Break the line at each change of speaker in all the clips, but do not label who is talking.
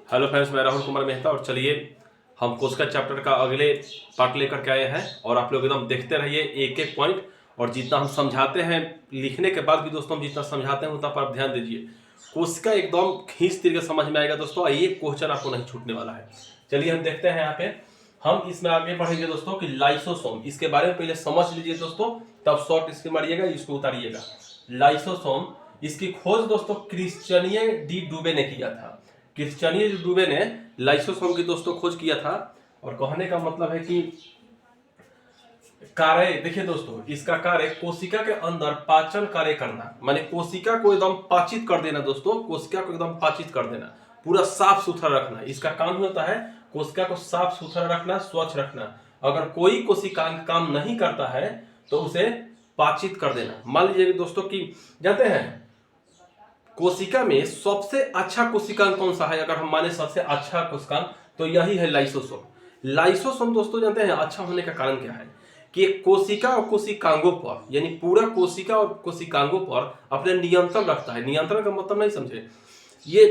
Hello friends, मैं राहुल कुमार मेहता और चलिए हम कोशिका चैप्टर का अगले पार्ट लेकर के आए हैं और आप लोग एकदम देखते रहिए एक एक पॉइंट। और जितना हम समझाते हैं लिखने के बाद भी दोस्तों, हम जितना समझाते हैं उतना पर आप ध्यान दीजिए। कोशिका एकदम खींच तिर के समझ में आएगा दोस्तों, ये क्वेश्चन आपको नहीं छूटने वाला है। चलिए हम देखते हैं यहाँ पे, हम इसमें आगे बढ़ेंगे दोस्तों कि लाइसोसोम, इसके बारे में पहले समझ लीजिए दोस्तों, तब शॉर्ट इसके मारिएगा, इसको उतारिएगा। लाइसोसोम, इसकी खोज दोस्तों क्रिश्चियन डी डुबे ने किया था। क्रिश्चियन डुबे ने लाइसोसोम की दोस्तों खोज किया था। और कहने का मतलब है कि कार्य, देखिए दोस्तों, इसका कार्य कोशिका के अंदर पाचन कार्य करना, माने कोशिका को एकदम पाचित कर देना दोस्तों, कोशिका को एकदम पाचित कर देना, पूरा साफ सुथरा रखना, इसका काम होता है कोशिका को साफ सुथरा रखना, स्वच्छ रखना। अगर कोई कोशिकांग काम नहीं करता है तो उसे पाचित कर देना। मान लीजिए दोस्तों कि जानते हैं कोशिका में सबसे अच्छा कोशिकांग कौन सा है, अगर हम माने सबसे अच्छा कोशिकांग, तो यही है लाइसोसोम। लाइसोसोम दोस्तों जानते हैं अच्छा होने का कारण क्या है कि कोशिका और कोशिकांगों पर, यानी पूरा कोशिका और कोशिकांगों पर अपने नियंत्रण रखता है। नियंत्रण का मतलब नहीं समझे, ये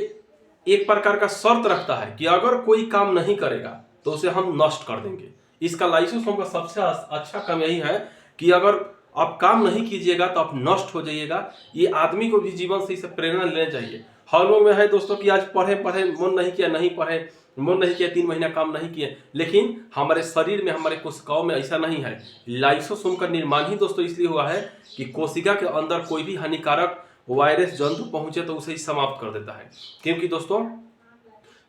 एक प्रकार का शर्त रखता है कि अगर कोई काम नहीं करेगा तो उसे हम नष्ट कर देंगे। इसका लाइसोसोम का सबसे अच्छा काम यही है कि अगर आप काम नहीं कीजिएगा तो आप नष्ट हो जाइएगा। ये आदमी को भी जीवन से इसे प्रेरणा लेना चाहिए। हर लोग में है दोस्तों कि आज पढ़े पढ़े मन नहीं किया, नहीं पढ़े मन नहीं किया, 3 महीना काम नहीं किए, लेकिन हमारे शरीर में, हमारे कोशिकाओं में ऐसा नहीं है। लाइसोसोम का निर्माण ही दोस्तों इसलिए हुआ है कि कोशिका के अंदर कोई भी हानिकारक वायरस जंतु पहुंचे तो उसे ही समाप्त कर देता है। क्योंकि दोस्तों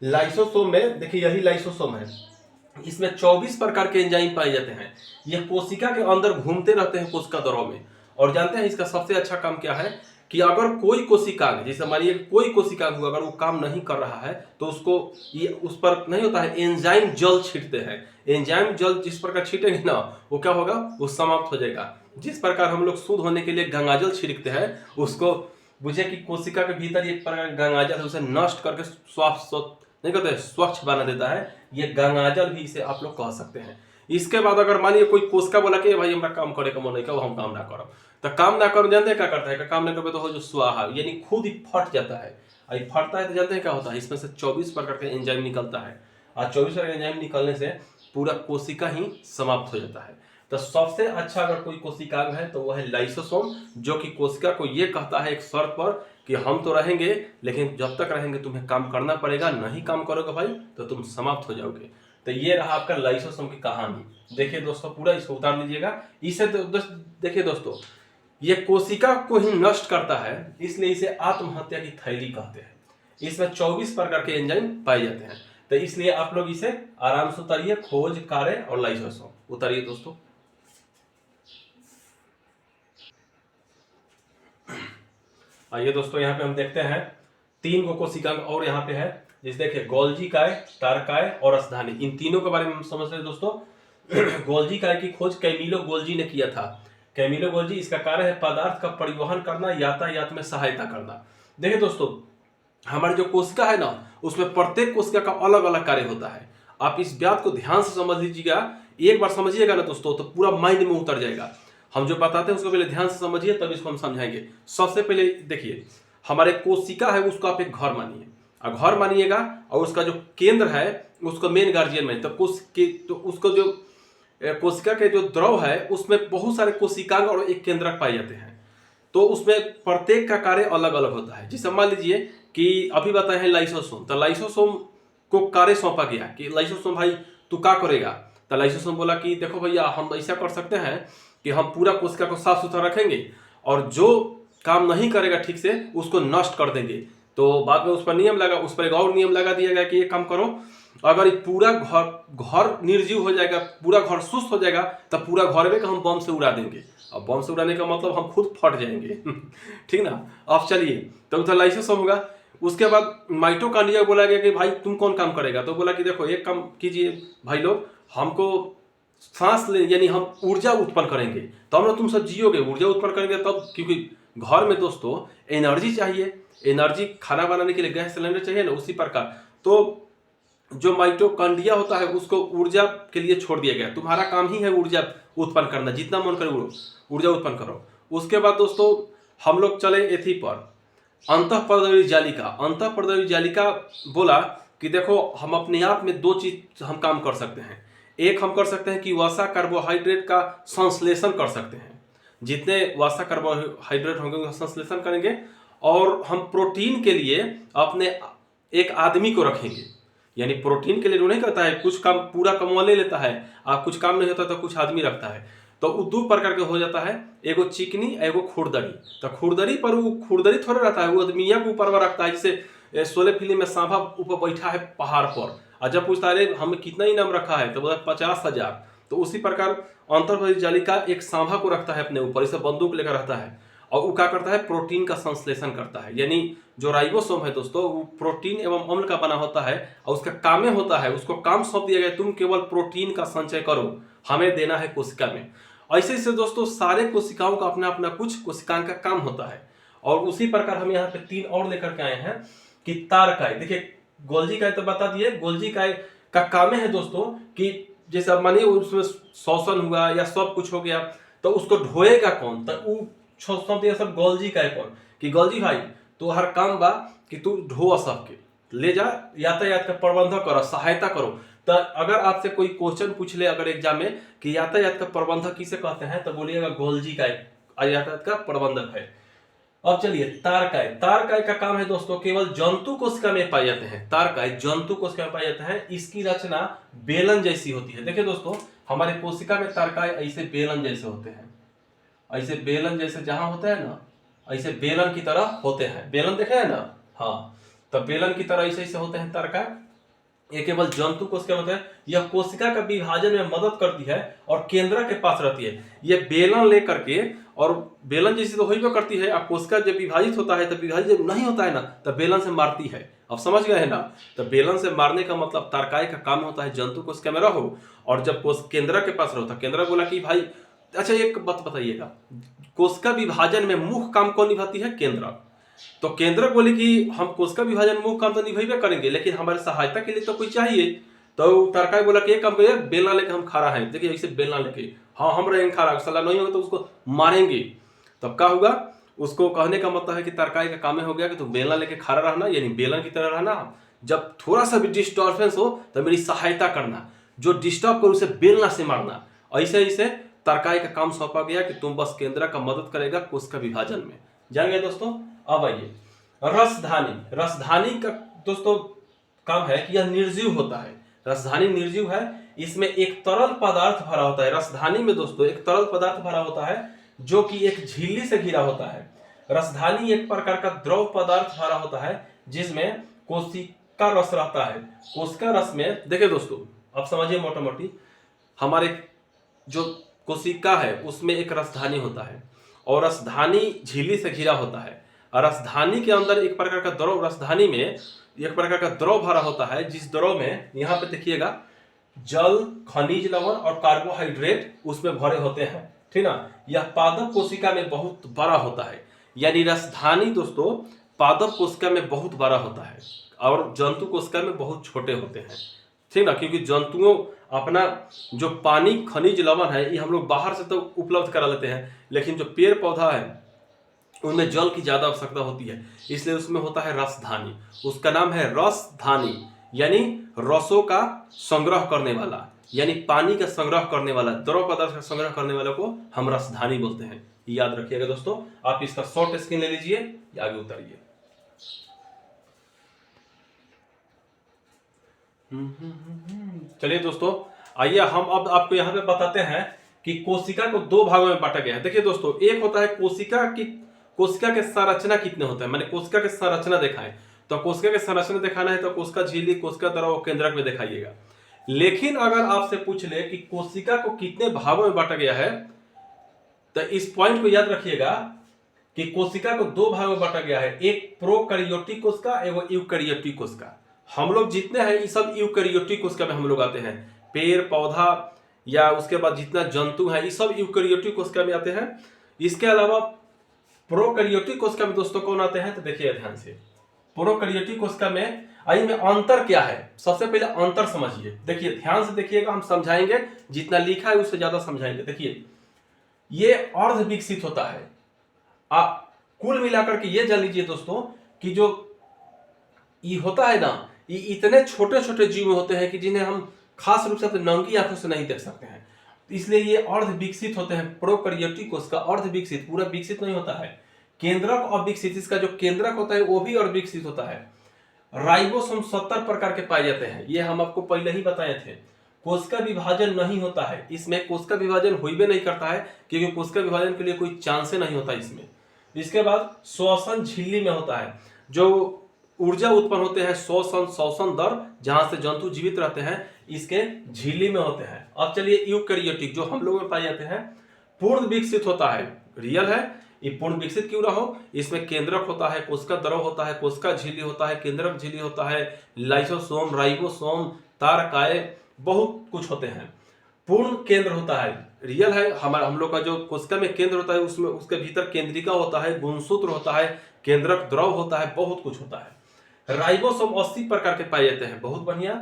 लाइसोसोम में देखिए, यही लाइसोसोम है, इसमें 24 प्रकार के एंजाइम पाए जाते हैं। यह कोशिका के अंदर घूमते रहते हैं कोशिका द्रव में। और जानते हैं इसका सबसे अच्छा काम क्या है कि अगर कोई कोशिकांग, जैसे मानिए कोई कोशिकांग हुआ, अगर वो काम नहीं कर रहा है तो उसको ये उस पर नहीं होता है, एंजाइम जल छींटते हैं। एंजाइम जल जिस प्रकार छींटेंगे ना, वो क्या होगा, वो समाप्त हो जाएगा। जिस प्रकार हम लोग शुद्ध होने के लिए गंगाजल छिड़कते हैं, उसको बुझे कि कोशिका के भीतर एक प्रकार गंगाजल है, उसे नष्ट करके नहीं कहते स्वच्छ बना देता है। ये गंगाजल भी इसे आप लोग कह सकते हैं। इसके बाद अगर मानिए कोई कोशिका बोला कि भाई हमारा काम करे का मन नहीं, हम काम ना करो, तो काम ना करो, जानते हैं क्या करता है, काम ना करे तो हो जो स्वाहा, यानी खुद ही फट जाता है। और फटता है तो जानते हैं क्या होता है, इसमें से 24 प्रकार के एंजाइम निकलता है। और 24 प्रकार के एंजाइम निकलने से पूरा कोशिका ही समाप्त हो जाता है। तो सबसे अच्छा अगर कोई कोशिकांग है तो वह है लाइसोसोम, जो कि कोशिका को यह कहता है एक शर्त पर कि हम तो रहेंगे, लेकिन जब तक रहेंगे तुम्हें काम करना पड़ेगा, नहीं काम करोगे भाई तो तुम समाप्त हो जाओगे। तो ये रहा आपका लाइसोसोम की कहानी। देखिए दोस्तों, पूरा इसको उतार लीजिएगा। इसे देखिए दोस्तों, ये कोशिका को ही नष्ट करता है, इसलिए इसे आत्महत्या की थैली कहते हैं। इसमें 24 प्रकार के एंजाइम पाए जाते हैं, तो इसलिए आप लोग इसे आराम से उतारिए। खोज, कार्य और लाइसोसोम उतारिए दोस्तों। आइए दोस्तों, यहाँ पे हम देखते हैं 3 गो कोशिकांग और यहाँ पे है, जैसे देखिए गोल्जी काय, तारकाय और असधानी। इन तीनों के बारे में हम समझ रहे हैं दोस्तों। गोल्जी काय की खोज कैमिलो गोल्जी ने किया था। कैमिलो गोल्जी, इसका कार्य है पदार्थ का परिवहन करना, यातायात में सहायता करना। देखिए दोस्तों, हमारी जो कोशिका है ना, उसमें प्रत्येक कोशिका का अलग अलग कार्य होता है। आप इस बात को ध्यान से समझ लीजिएगा, एक बार समझिएगा ना दोस्तों तो पूरा माइंड में उतर जाएगा। हम जो बताते हैं उसको पहले ध्यान से समझिए, तब इसको हम समझाएंगे। सबसे पहले देखिए, हमारे कोशिका है उसको आप एक घर मानिए, और घर मानिएगा, और उसका जो केंद्र है उसको मेन गार्जियन में, तो उसको जो कोशिका के जो द्रव है उसमें बहुत सारे कोशिकांग और एक केंद्रक पाए जाते हैं। तो उसमें प्रत्येक का कार्य अलग अलग होता है। जैसे मान लीजिए कि अभी बताए हैं लाइसोसोम, तो लाइसोसोम को कार्य सौंपा गया कि लाइसोसोम भाई तू क्या करेगा। तो लाइसोसोम बोला कि देखो भैया, हम ऐसा कर सकते हैं कि हम पूरा कोशिका को साफ सुथरा रखेंगे, और जो काम नहीं करेगा ठीक से उसको नष्ट कर देंगे। तो बाद में उस पर नियम लगा, उस पर एक और नियम लगा दिया गया कि ये काम करो, अगर ये पूरा घर निर्जीव हो जाएगा, पूरा घर सुस्त हो जाएगा, तब पूरा घर में हम बम से उड़ा देंगे। अब बम से उड़ाने का मतलब हम खुद फट जाएंगे। ठीक ना। अब चलिए, तब तो लाइसोसोम होगा। उसके बाद माइटोकॉन्ड्रिया बोला गया कि भाई तुम कौन काम करेगा। तो बोला कि देखो एक काम कीजिए भाई लोग, हमको सांस ले, यानी हम ऊर्जा उत्पन्न करेंगे, तो हम लोग तुम सब जियोगे, ऊर्जा उत्पन्न करेंगे तब, क्योंकि घर में दोस्तों एनर्जी चाहिए, एनर्जी खाना बनाने के लिए गैस सिलेंडर चाहिए ना, उसी प्रकार तो जो माइटोकॉन्ड्रिया होता है उसको ऊर्जा के लिए छोड़ दिया गया। तुम्हारा काम ही है ऊर्जा उत्पन्न करना, जितना मन करे ऊर्जा उत्पन्न करो। उसके बाद दोस्तों हम लोग चले एथी पर, अंतःपर्दवी जालिका। अंतःपर्दवी जालिका बोला कि देखो हम अपने आप में दो चीज हम काम कर सकते हैं। एक हम कर सकते हैं कि वसा कार्बोहाइड्रेट का संश्लेषण कर सकते हैं, जितने वसा कार्बोहाइड्रेट होंगे उनका संश्लेषण करेंगे, और हम प्रोटीन के लिए अपने एक आदमी को रखेंगे। यानी प्रोटीन के लिए जो नहीं करता है, कुछ काम पूरा कमवा ले लेता है, आप कुछ काम नहीं होता तो कुछ आदमी रखता है, तो वो दो प्रकार के हो जाता है, एगो चिकनी एगो खुरदरी। तो खुरदरी पर वो खुरदरी थोड़ा रहता है, वो आदमिया के ऊपर रखता है। जैसे शोले फिल्म में सांभा ऊपर बैठा है पहाड़ पर, और जब पूछता है हमें कितना इनाम रखा है तो बोला 50,000। तो उसी प्रकार अंतर्वेदी जाली का एक सांभा को रखता है अपने ऊपर, इसे बंदूक लेकर रहता है, और वो क्या करता है, प्रोटीन का संश्लेषण करता है। यानी जो राइबोसोम है दोस्तों, वो प्रोटीन एवं अम्ल का बना होता है, और उसका काम होता है, उसको काम सौंप दिया गया, तुम केवल प्रोटीन का संचय करो, हमें देना है कोशिका में। ऐसे ऐसे दोस्तों सारे कोशिकाओं का अपना अपना कुछ कोशिकाओं का काम होता है। और उसी प्रकार हम यहाँ पे 3 और लेकर के आए हैं कि तारकाय। देखिए गोल्जी काय तो बता दिए, गोल्जी काय का काम है दोस्तों कि जैसे मानिए उसमें शोषण हुआ या सब कुछ हो गया, तो उसको ढोएगा कौन, तो वो सौंप दिया सब गोल्जी काय कौन, कि गोल्जी भाई तो हर काम बा कि तू ढो सबके ले जा, यातायात का प्रबंध करो, सहायता करो। तो अगर आपसे कोई क्वेश्चन पूछ ले अगर एग्जाम में कि यातायात का प्रबंधक किसे कहते हैं, तो बोलिएगा गोल्जी काय यातायात का प्रबंधक है। अब चलिए तारकाय। तारकाय का काम है दोस्तों केवल जंतु कोशिका में पाए जाते हैं। तारकाय जंतु कोशिका में पाए जाते हैं, इसकी रचना बेलन जैसी होती है। देखिए दोस्तों हमारे कोशिका में तारकाय ऐसे बेलन जैसे होते हैं, ऐसे बेलन जैसे जहां होते हैं ना, ऐसे बेलन की तरह होते हैं। बेलन देखे हैं ना, हाँ, तो बेलन की तरह ऐसे ऐसे होते हैं तारकाय। ये केवल जंतु कोशिका में होता है। यह कोशिका का विभाजन में मदद करती है और केंद्र के पास रहती है। यह बेलन लेकर के, और बेलन जैसी तो होइबे करती है, अब कोशिका जब विभाजित होता है, तब विभाजित जब नहीं होता है ना, तब बेलन से मारती है। अब समझ गए हैं ना, तो बेलन से मारने का मतलब तारकाय का काम होता है जंतु कोशिका में रहो, और जब कोश केंद्र के पास रहो तो केंद्र बोला कि भाई, अच्छा एक बात बताइएगा, कोशिका विभाजन में मुख्य काम कौन निभाती है, केंद्र। तो केंद्र बोले कि हम कोशिका विभाजन मुख्य काम तो निभाइबे करेंगे, लेकिन हमारे सहायता के लिए तो कोई चाहिए। तो तारकाय बोला कि एक काम करिए, बेलना लेके हम खड़ा हैं, देखिए ऐसे बेलना लेके, हाँ हम रहेंगे खड़ा, सलाह नहीं होगा तो उसको मारेंगे। तब क्या होगा, उसको कहने का मतलब है कि तारकाय का काम हो गया कि तुम बेलना लेके खड़ा रहना, यानी बेलन की तरह रहना, जब थोड़ा सा भी डिस्टर्बेंस हो तो मेरी सहायता करना, जो डिस्टर्ब करो उसे बेलना से मारना। ऐसे ऐसे तारकाय का काम सौंपा गया कि तुम बस केंद्र का मदद करेगा कोशिका विभाजन में। जान गए दोस्तों। अब आइए रसधानी। रसधानी का दोस्तों काम है कि यह निर्जीव होता है। रसधानी निर्जीव है, इसमें एक तरल पदार्थ भरा होता है। रसधानी में दोस्तों एक तरल पदार्थ भरा होता है जो कि एक झिल्ली से घिरा होता है। रसधानी एक प्रकार का द्रव पदार्थ भरा होता है जिसमें कोशिका रस रहता है। कोशिका रस में देखिए दोस्तों, आप समझिए मोटा मोटी, हमारे जो कोशिका है उसमें एक रसधानी होता है, और रसधानी झिल्ली से घिरा होता है। और रसधानी के अंदर एक प्रकार का द्रव, रसधानी में एक प्रकार का द्रव भरा होता है, जिस द्रव में यहाँ पे देखिएगा जल, खनिज लवण और कार्बोहाइड्रेट उसमें भरे होते हैं, ठीक ना। यह पादप कोशिका में बहुत बड़ा होता है, यानी रसधानी दोस्तों पादप कोशिका में बहुत बड़ा होता है और जंतु कोशिका में बहुत छोटे होते हैं, ठीक ना। क्योंकि जंतुओं अपना जो पानी, खनिज लवण है, ये हम लोग बाहर से तो उपलब्ध करा लेते हैं, लेकिन जो पेड़ पौधा है उनमें जल की ज्यादा आवश्यकता होती है, इसलिए उसमें होता है रसधानी। उसका नाम है रसधानी, यानी रसों का संग्रह करने वाला, यानी पानी का संग्रह करने वाला, द्रव पदार्थ का संग्रह करने वाले को हम रसधानी बोलते हैं। याद रखिएगा दोस्तों। आप इसका शॉर्ट स्क्रीन ले लीजिए, आगे उतारिए। चलिए दोस्तों, आइए हम अब आपको यहाँ पे बताते हैं कि कोशिका को दो भागों में बांटा गया है। देखिए दोस्तों, एक होता है कोशिका के संरचना कितने होते हैं, मैंने कोशिका के संरचना दिखाएं, तो कोशिका के संरचना दिखाना है तो कोशिका झिल्ली, कोशिका द्रव, केंद्रक में दिखाइएगा। लेकिन अगर आपसे पूछ ले कि कोशिका को कितने भागों में बांटा गया है, तो इस पॉइंट को याद रखिएगा कि कोशिका को दो भागों में बांटा गया है, एक प्रोकैरियोटिक कोशिका एवं यूकैरियोटिक कोशिका। हम लोग जितने हैं ये सब यूकैरियोटिक कोशिका में हम लोग आते हैं। पेड़ पौधा या उसके बाद जितना जंतु है ये सब यूकैरियोटिक कोशिका में आते हैं। इसके अलावा प्रोकैरियोटिक कोशिका में दोस्तों कौन आते हैं, तो देखिए ध्यान से। प्रोकैरियोटिक कोशिका में आइए में अंतर क्या है, सबसे पहले अंतर समझिए। देखिए ध्यान से देखिएगा, हम समझाएंगे, जितना लिखा है उससे ज्यादा समझाएंगे। देखिए ये अर्ध विकसित होता है। आप कुल मिलाकर के ये जान लीजिए दोस्तों कि जो ये होता है ना, ये इतने छोटे छोटे जीव होते हैं कि जिन्हें हम खास रूप से अपने नंगी आंखों से नहीं देख सकते हैं। इसलिए ये अर्ध विकसित होते हैं। प्रोकैरियोटिक कोशिका अर्ध विकसित, पूरा विकसित नहीं होता है। केंद्रक अविकसित, इसका जो केंद्रक होता है वो भी अर्ध विकसित होता है। राइबोसोम 70 प्रकार के पाए जाते हैं, ये हम आपको पहले ही बताए थे। कोशिका विभाजन नहीं होता है इसमें, कोशिका विभाजन हो भी नहीं करता है क्योंकि कोशिका विभाजन के लिए कोई चांस नहीं होता इसमें। इसके बाद श्वसन झिल्ली में होता है, जो ऊर्जा उत्पन्न होते हैं श्वसन दर, जहां से जंतु जीवित रहते हैं, इसके झिल्ली में होते हैं। अब चलिए यूकैरियोटिक जो हम लोग में पाए जाते हैं, पूर्ण विकसित होता है। रियल है, ये पूर्ण विकसित क्यों ना हो, इसमें केंद्रक होता है, कोशिका द्रव होता है, कोशिका झिल्ली होता है, केंद्रक झिल्ली होता है, लाइसोसोम, राइबोसोम, तारकाय, बहुत कुछ होते हैं। पूर्ण केंद्र होता है। रियल है, हम लोग का जो कोशिका में केंद्र होता है उसमें उसके भीतर केंद्रिका होता है, गुणसूत्र होता है, केंद्रक द्रव होता है, बहुत कुछ होता है। राइबोसोम 80 प्रकार के पाए जाते हैं, बहुत बढ़िया।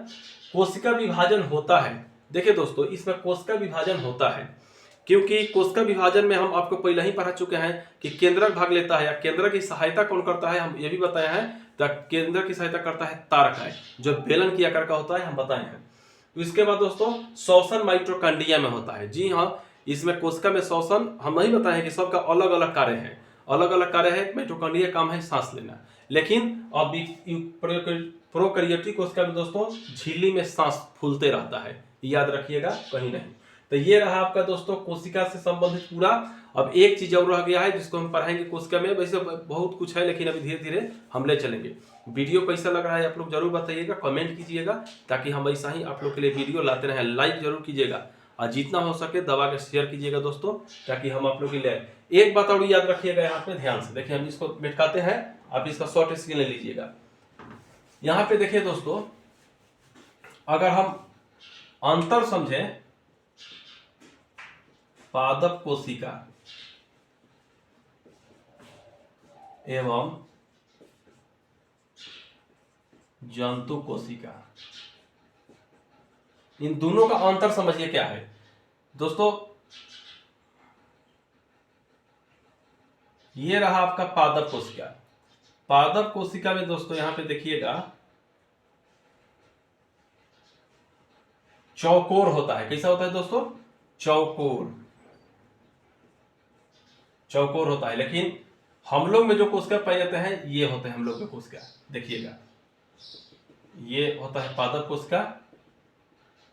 कोशिका विभाजन होता है। देखिए दोस्तों, इसमें कोशिका विभाजन होता है क्योंकि कोशिका विभाजन में हम आपको पहले ही पढ़ा चुके हैं कि केंद्रक भाग लेता है, या केंद्रक की सहायता कौन करता है, हम ये भी बताया है। तो केंद्रक की सहायता करता है तारकाय, जो बेलन की आकार का होता है, हम बताए हैं। तो इसके बाद दोस्तों श्वसन माइटोकॉन्ड्रिया में होता है। जी हाँ, इसमें कोशिका में श्वसन हम नहीं बताए कि सबका अलग अलग कार्य है, अलग अलग कार्य है। माइटोकॉन्ड्रिया काम है सांस लेना, लेकिन अब प्रोकैरियोटिक कोशिका में दोस्तों झिल्ली में सांस फूलते रहता है, याद रखिएगा कहीं नहीं। तो ये रहा आपका दोस्तों कोशिका से संबंधित पूरा। अब एक चीज और रह गया है जिसको हम पढ़ाएंगे कोशिका में। वैसे बहुत कुछ है लेकिन अभी धीरे धीरे हम ले चलेंगे। वीडियो कैसा लग रहा है आप लोग जरूर बताइएगा, कमेंट कीजिएगा, ताकि हम ऐसा ही आप लोग के लिए वीडियो लाते रहें। लाइक जरूर कीजिएगा और जितना हो सके दबा के शेयर कीजिएगा दोस्तों, ताकि हम आप लोग के लिए। एक बात और याद रखिएगा यहाँ पे ध्यान से, देखिए हम इसको मिटाते हैं, आप इसका शॉर्ट स्क्रीन ले लीजिएगा। यहाँ पे देखिए दोस्तों, अगर हम अंतर समझें पादप कोशिका एवं जंतु कोशिका, इन दोनों का अंतर समझिए क्या है दोस्तों। ये रहा आपका पादप कोशिका। पादप कोशिका में दोस्तों यहां पे देखिएगा चौकोर होता है। कैसा होता है दोस्तों? चौकोर, चौकोर होता है। लेकिन हम लोग में जो कोशिका पाए जाते हैं ये होते हैं हम लोग के कोशिका। देखिएगा, ये होता है पादप कोशिका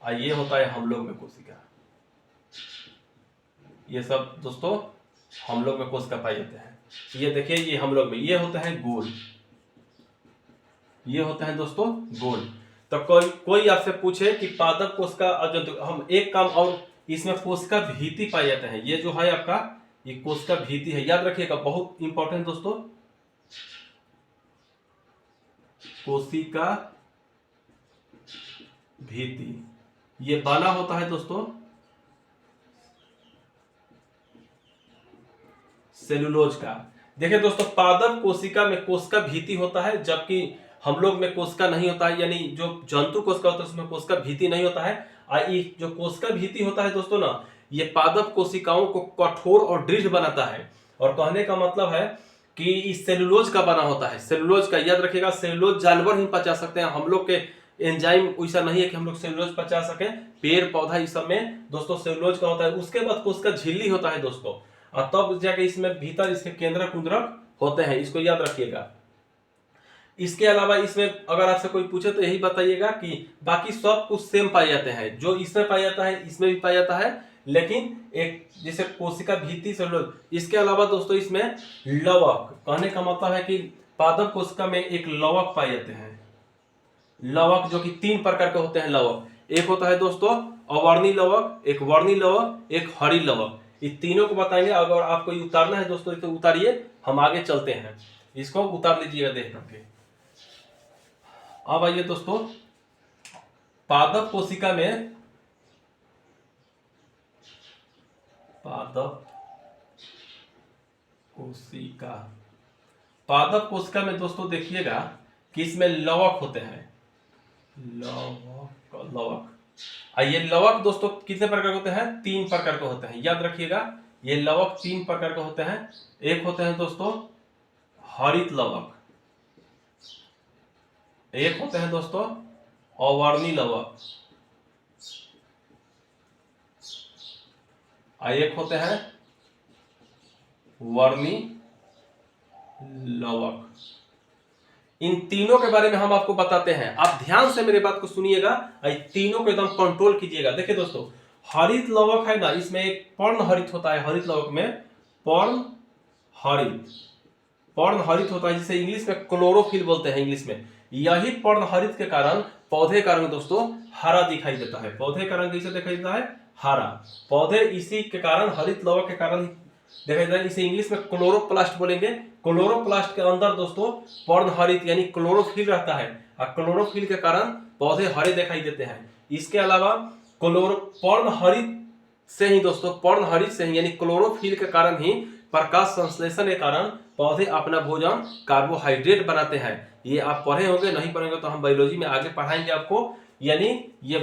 और ये होता है हम लोग में कोशिका। ये सब दोस्तों हम लोग में कोशिका पाए जाते हैं। ये देखिए, ये हम लोग में ये होते हैं गोल, ये होते हैं दोस्तों गोल। तो कोई आपसे पूछे कि पादप कोशिका, हम एक काम और, इसमें कोशिका भीति पाए जाते हैं। ये जो है आपका, ये कोशिका भीति है, याद रखिएगा, बहुत इंपॉर्टेंट दोस्तों। कोशिका भीति ये बना होता है दोस्तों सेलुलोज का। देखिए दोस्तों, पादप कोशिका में कोशिका भीति होता है, जबकि हम लोग में कोशिका नहीं होता है, यानी जो जंतु कोशिका होता है उसमें कोशिका भीति नहीं होता है। ये जो कोशिका भीति होता है दोस्तों ना, ये पादप कोशिकाओं को कठोर और दृढ़ बनाता है। और कहने का मतलब है कि इस सेलुलोज का बना होता है। सेलुलोज का याद रखिएगा, सेलुलोज जानवर ही पचा सकते हैं, हम लोग के एंजाइम वैसा नहीं है कि हम लोग सेलुलोज पचा सकें। पेड़ पौधा इस सब में दोस्तों सेलुलोज का होता है। उसके बाद कोशिका झिल्ली होता है दोस्तों, और तब जाके इसमें भीतर इसके केंद्रक कुंद्रक होते हैं, इसको याद रखिएगा। इसके अलावा इसमें अगर आपसे कोई पूछे तो यही बताइएगा कि बाकी सब कुछ सेम पाए जाते हैं। जो इसमें पाया जाता है इसमें भी पाया जाता है, लेकिन एक जैसे कोशिका भीति सेलुलोज। इसके अलावा दोस्तों इसमें लवक, कहने का मतलब है कि पादप कोशिका में एक लवक पाए जाते हैं। लवक जो कि 3 प्रकार के होते हैं लवक। एक होता है दोस्तों अवर्णी लवक, एक वर्णी लवक, एक हरी लवक। ये तीनों को बताएंगे। अगर आपको ये उतारना है दोस्तों तो उतारिए, हम आगे चलते हैं। इसको उतार लीजिएगा देख करके। अब आइए दोस्तों, पादप कोशिका में, पादप कोशिका, पादप कोशिका में दोस्तों देखिएगा कि इसमें लवक होते हैं। लवक ये लवक दोस्तों कितने प्रकार के होते हैं? 3 प्रकार के होते हैं, याद रखिएगा। ये लवक 3 प्रकार के होते हैं। एक होते हैं दोस्तों हरित लवक, एक होते हैं दोस्तों अवर्णी लवक, और एक होते हैं वर्णी लवक। इन तीनों के बारे में हम आपको बताते हैं, आप ध्यान से मेरे बात को सुनिएगा, तीनों को एकदम कंट्रोल कीजिएगा। देखिए दोस्तों, हरित लवक है ना, इसमें एक पर्ण हरित होता है। हरित लवक में पर्ण हरित होता है, जिसे इंग्लिश में क्लोरोफिल बोलते हैं इंग्लिश में। यही पर्ण हरित के कारण पौधे का रंग दोस्तों हरा दिखाई देता है। पौधे का रंग कैसे दिखाई देता है? हरा। पौधे इसी के कारण, हरित लवक के कारण देखा जाए, इसे इंग्लिश में क्लोरोप्लास्ट बोलेंगे। क्लोरोप्लास्ट के अंदर दोस्तों पर्ण हरित यानी क्लोरोफिल रहता है, और क्लोरोफिल के कारण पौधे हरे दिखाई देते हैं। इसके अलावा पर्ण हरित से ही दोस्तों, पर्ण हरित से ही यानी क्लोरोफिल के कारण ही प्रकाश संश्लेषण के कारण पौधे अपना भोजन कार्बोहाइड्रेट बनाते हैं। ये आप पढ़े होंगे, नहीं पढ़ेंगे तो हम बायोलॉजी में आगे पढ़ाएंगे आपको। यानी ये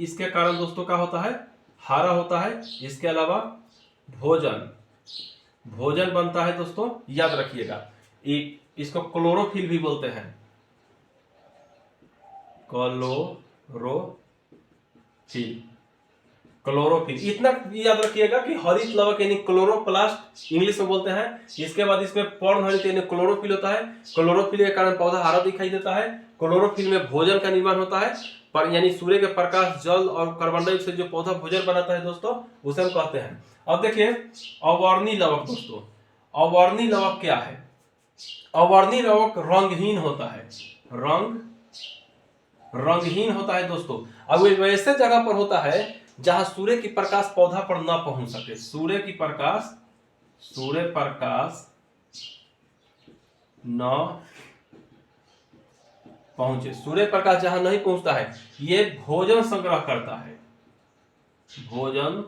इसके कारण दोस्तों क्या होता है? हरा होता है। इसके अलावा भोजन बनता है दोस्तों, याद रखिएगा। इसको क्लोरोफिल भी बोलते हैं, क्लोरोफिल। इतना याद रखिएगा कि हरित लवक यानी क्लोरोप्लास्ट इंग्लिश में बोलते हैं। इसके बाद इसमें पर्ण हरित यानी क्लोरोफिल होता है। क्लोरोफिल के कारण पौधा हरा दिखाई देता है। क्लोरोफिल में भोजन का निर्माण होता है, पर यानी सूर्य के प्रकाश, जल और कार्बन डाइऑक्साइड जो पौधा भोजन बनाता है दोस्तों, उसे हम कहते हैं। अब देखिए अवर्णी लवक दोस्तों, अवर्णी लवक क्या है? अवर्णी लवक रंगहीन होता है, रंगहीन होता है दोस्तों। अब वो वैसे जगह पर होता है जहां सूर्य की प्रकाश पौधा पर ना पहुंच सके। सूर्य प्रकाश न पहुंचे, सूर्य प्रकाश जहां नहीं पहुंचता है, ये भोजन संग्रह करता है, भोजन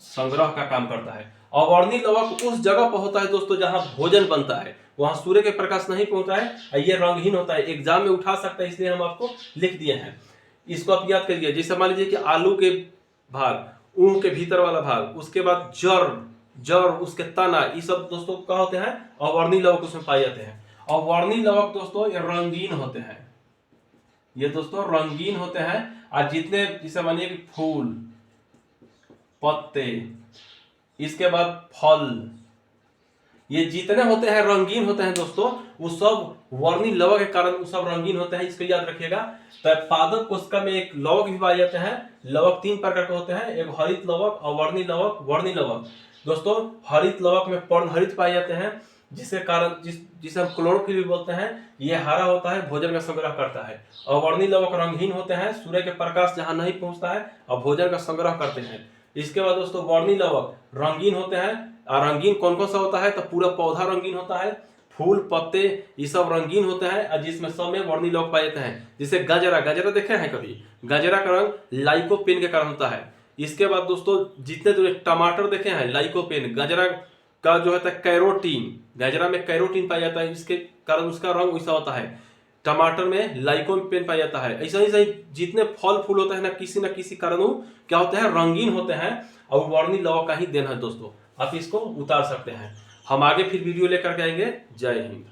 संग्रह का काम करता है। अवर्णी लवक उस जगह पर होता है दोस्तों जहां भोजन बनता है, वहां सूर्य के प्रकाश नहीं पहुंचता है, ये रंगहीन होता है। एग्जाम में उठा सकता है, इसलिए हम आपको लिख दिए हैं। इसको आप याद करिए। जैसे मान लीजिए कि आलू के भाग, ऊं के भीतर वाला भाग, उसके बाद जड़, उसके तना, ये सब दोस्तों क्या होते हैं? अवर्णी लवक उसमें पाए जाते हैं। अवर्णी लवक दोस्तों ये रंगीन होते हैं, ये दोस्तों रंगीन होते हैं। और जितने, जैसे मानिए कि फूल, पत्ते, इसके बाद फल, ये जितने होते हैं रंगीन होते हैं दोस्तों, वो सब वर्णी लवक के कारण वो सब रंगीन होते हैं। इसको याद रखिएगा। तो पादप कोशिका में एक लवक भी पाए जाते हैं। लवक तीन प्रकार के होते हैं, एक हरित लवक, अवर्णी लवक, वर्णी लवक। दोस्तों हरित लवक में पर्ण हरित पाए जाते हैं, जिसके कारण जिसे हम क्लोरोफिल भी बोलते हैं। ये हरा होता है, भोजन का संग्रह करता है। अवर्णी लवक रंगहीन होते हैं, सूर्य के प्रकाश जहां नहीं पहुंचता है और भोजन का संग्रह करते हैं। इसके बाद दोस्तों वर्णी लवक रंगीन होते हैं। और रंगीन कौन कौन सा होता है? तो पूरा पौधा रंगीन होता है, फूल, पत्ते, ये सब रंगीन होते हैं, और जिसमें सब में वर्णी लवक पाए जाते हैं। जैसे गजरा देखे हैं कभी? गजरा का रंग लाइकोपेन के कारण होता है। इसके बाद दोस्तों जितने जो टमाटर देखे हैं, लाइकोपेन। गजरा का जो है कैरोटीन, गजरा में कैरोटीन पाया जाता है, इसके कारण उसका रंग वैसा होता है। टमाटर में लाइकोपेन पाया जाता है। ऐसा ही सही जितने फल फूल होते हैं ना किसी कारण क्या होते हैं? रंगीन होते हैं, और वर्णी लवक का ही देन है दोस्तों। आप इसको उतार सकते हैं। हम आगे फिर वीडियो लेकर के आएंगे। जय हिंद।